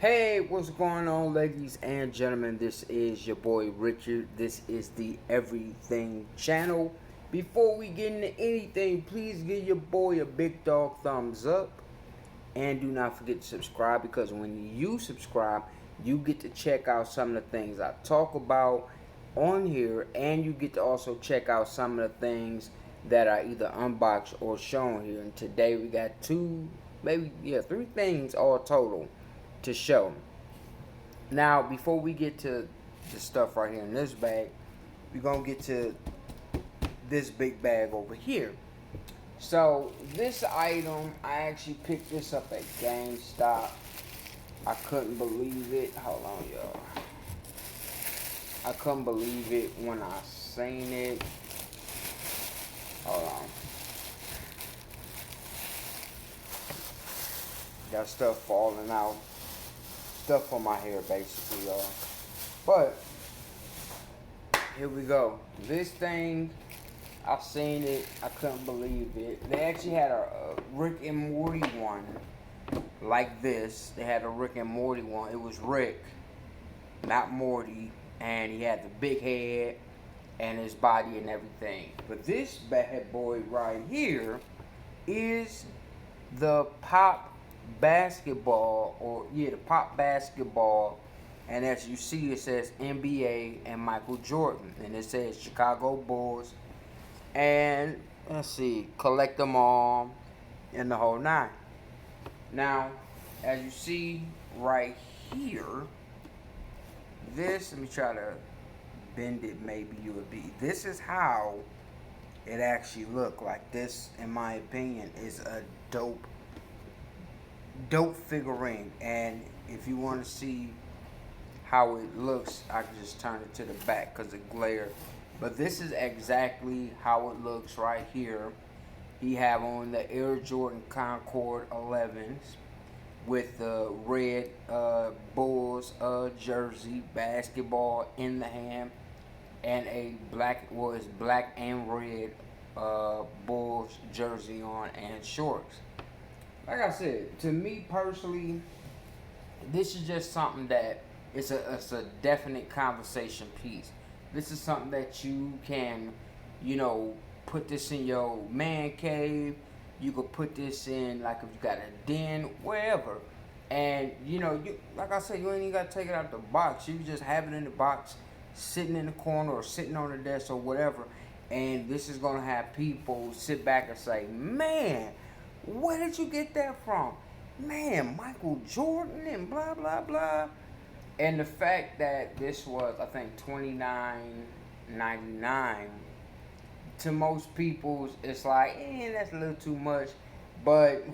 Hey, what's going on, ladies and gentlemen? This is your boy Richard. This is the Everything Channel. Before we get into anything, please give your boy a big dog thumbs up. And do not forget to subscribe because when you subscribe, you get to check out some of the things I talk about on here. And you get to also check out some of the things that are either unboxed or shown here. And today we got three things all total to show. Now, before we get to the stuff right here in this bag, we're going to get to this big bag over here. So, this item, I actually picked this up at GameStop. I couldn't believe it. Hold on, y'all. I couldn't believe it when I seen it. Hold on. Got stuff falling out. Stuff on my hair, basically, y'all. But here we go. This thing, I seen it. I couldn't believe it. They actually had a Rick and Morty one like this. They had a Rick and Morty one. It was Rick, not Morty, and he had the big head and his body and everything. But this bad boy right here is the Pop basketball, the Pop basketball, and as you see it says NBA and Michael Jordan, and it says Chicago Bulls, and let's see, collect them all in the whole nine. Now, as you see right here, this, let me try to bend it, maybe you would be, this is how it actually looked like. This, in my opinion, is a dope figurine. And if you want to see how it looks, I can just turn it to the back because it glare. But this is exactly how it looks right here. He have on the Air Jordan Concord 11s with the red Bulls jersey, basketball in the hand, and a black and red Bulls jersey on and shorts. Like I said, to me personally, this is just something that it's a definite conversation piece. This is something that you can, put this in your man cave. You could put this in, like, if you got a den, wherever. And, you like I said, you ain't even got to take it out the box. You can just have it in the box, sitting in the corner or sitting on the desk or whatever. And this is going to have people sit back and say, man, where did you get that from? Man, Michael Jordan and blah, blah, blah. And the fact that this was, I think, $29.99, to most people, it's like, that's a little too much. But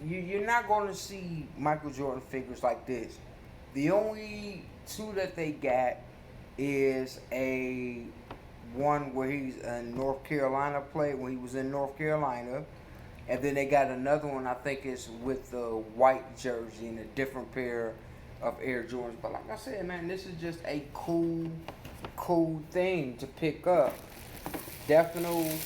you're not going to see Michael Jordan figures like this. The only two that they got is a one where he's in North Carolina when he was in North Carolina. And then they got another one, I think it's with the white jersey and a different pair of Air Jordans. But like I said, man, this is just a cool thing to pick up. Definitely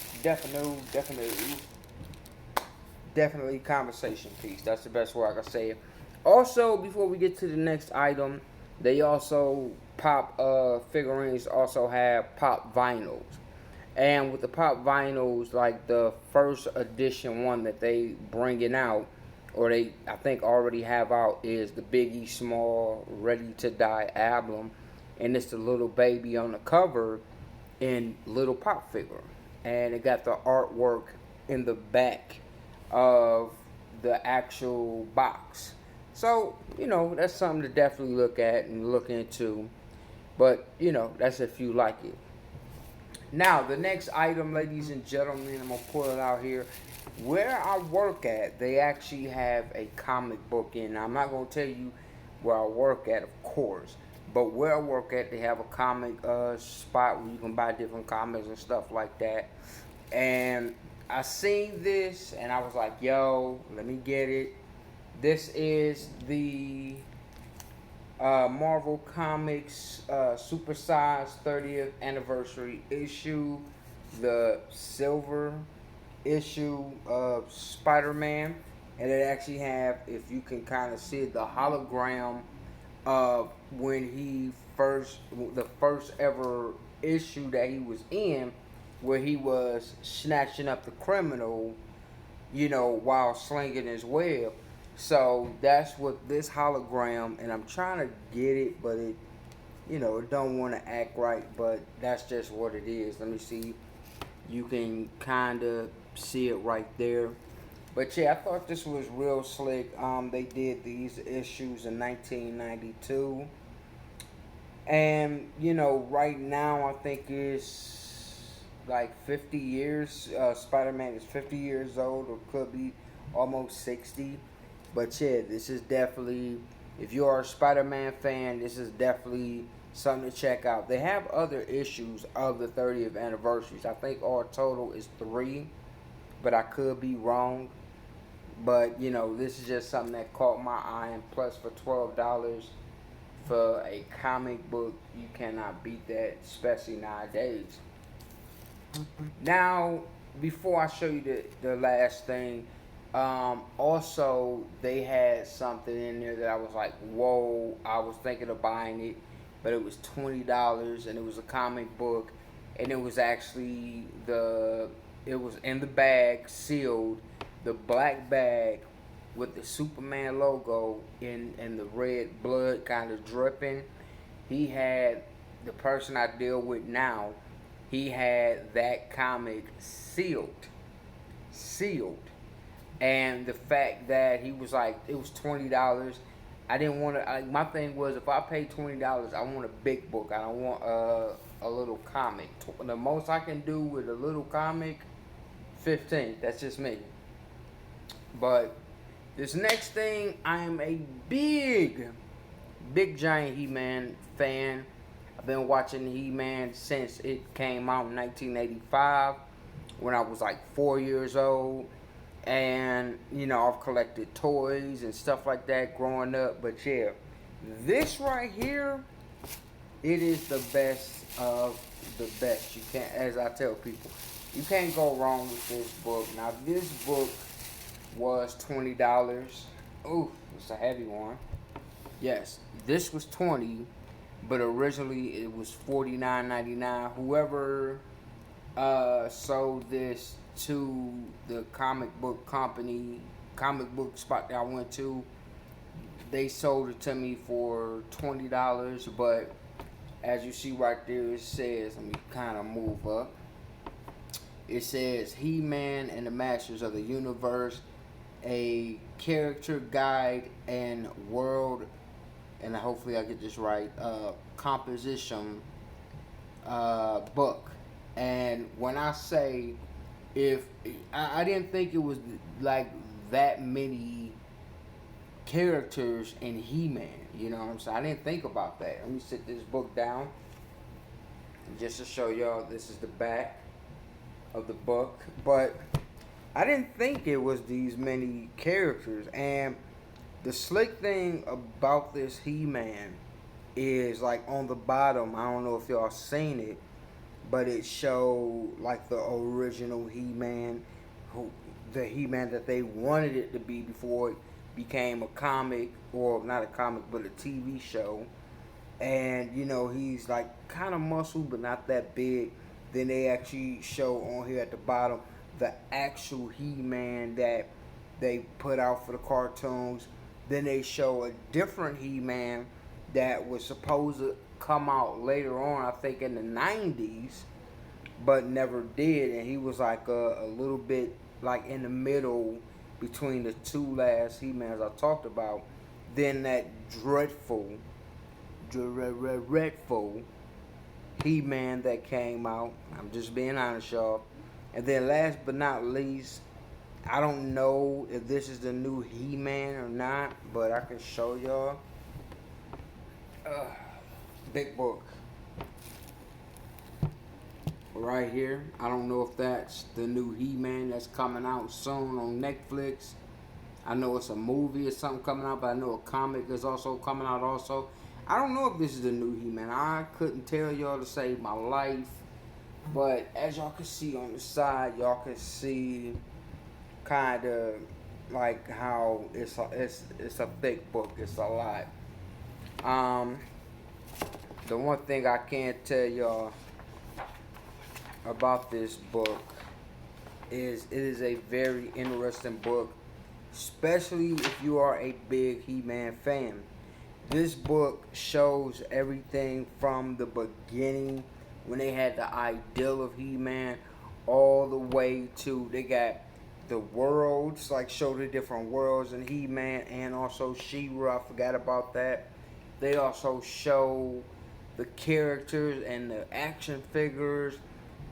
conversation piece. That's the best way I can say it. Also, before we get to the next item, they also, Pop figurines also have Pop vinyls. And with the Pop vinyls, like the first edition one that they bringing out, or they I think already have out, is the Biggie Small Ready to Die album, and it's the little baby on the cover in little Pop figure, and it got the artwork in the back of the actual box. So that's something to definitely look at and look into. But that's if you like it. Now, the next item, ladies and gentlemen, I'm going to pull it out here. Where I work at, they actually have a comic book in. I'm not going to tell you where I work at, of course. But where I work at, they have a comic spot where you can buy different comics and stuff like that. And I seen this, and I was like, yo, let me get it. This is the Marvel Comics supersized 30th anniversary issue, the silver issue of Spider-Man. and it actually have, if you can kind of see it, the hologram of when he first, the first ever issue that he was in, where he was snatching up the criminal, you know, while slinging his web. So that's what this hologram, and I'm trying to get it, but it, you know, it don't want to act right, but that's just what it is. Let me see. You can kind of see it right there. But yeah, I thought this was real slick. They did these issues in 1992, and you know, right now I think it's like 50 years. Spider-Man is 50 years old, or could be almost 60. But yeah, this is definitely, if you are a Spider-Man fan, this is definitely something to check out. They have other issues of the 30th anniversaries. I think all total is 3, but I could be wrong. But you know, this is just something that caught my eye, and plus for $12 for a comic book, you cannot beat that, especially nowadays. Now, before I show you the last thing, also they had something in there that I was like, whoa! I was thinking of buying it, but it was $20, and it was a comic book, and it was actually it was in the bag, sealed, the black bag with the Superman logo in the red blood kind of dripping. He had, the person I deal with now, he had that comic sealed, and the fact that he was like, it was $20. I didn't want to. Like, my thing was, if I pay $20, I want a big book. I don't want a little comic. The most I can do with a little comic, 15. That's just me. But this next thing, I am a big giant He-Man fan. I've been watching He-Man since it came out in 1985, when I was like 4 years old. And, you know, I've collected toys and stuff like that growing up. But yeah, this right here, it is the best of the best. You can't, as I tell people, you can't go wrong with this book. Now, this book was $20. Ooh, it's a heavy one. Yes, this was 20, but originally it was $49.99. Whoever sold this to the comic book company, comic book spot that I went to, they sold it to me for $20. But as you see right there, it says, let me kind of move up. It says He-Man and the Masters of the Universe, a character guide and world, and hopefully I get this right, composition book. And when I say, if I didn't think it was like that many characters in He-Man, you know what I'm saying? I didn't think about that. Let me sit this book down, and just to show y'all, this is the back of the book. But I didn't think it was these many characters. And the slick thing about this He-Man is, like, on the bottom, I don't know if y'all seen it, but it showed like the original He-Man, the He-Man that they wanted it to be before it became a comic, or not a comic, but a TV show. And you know, he's like kind of muscled, but not that big. Then they actually show on here at the bottom the actual He-Man that they put out for the cartoons. Then they show a different He-Man that was supposed to come out later on, I think in the 90s, but never did. And he was like a little bit like in the middle between the two last He-Mans I talked about. Then that dreadful He-Man that came out. I'm just being honest, y'all. And then last but not least, I don't know if this is the new He-Man or not, but I can show y'all. Big book right here. I don't know if that's the new He-Man that's coming out soon on Netflix. I know it's a movie or something coming out, but I know a comic is also coming out also. I don't know if this is the new He-Man. I couldn't tell y'all to save my life. But as y'all can see on the side, y'all can see kind of like how it's a thick book. It's a lot. Um, the one thing I can't tell y'all about this book is it is a very interesting book, especially if you are a big He-Man fan. This book shows everything from the beginning when they had the ideal of He-Man all the way to they got the worlds, like show the different worlds in He-Man and also She-Ra. I forgot about that. They also show the characters and the action figures.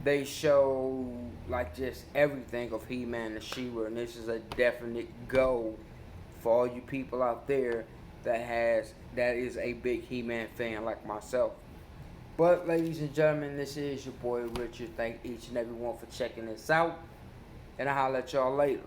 They show like just everything of He-Man and She-Ra, and this is a definite go for all you people out there that is a big He-Man fan like myself. But ladies and gentlemen, this is your boy Richard. Thank each and every one for checking this out, and I'll holler at y'all later.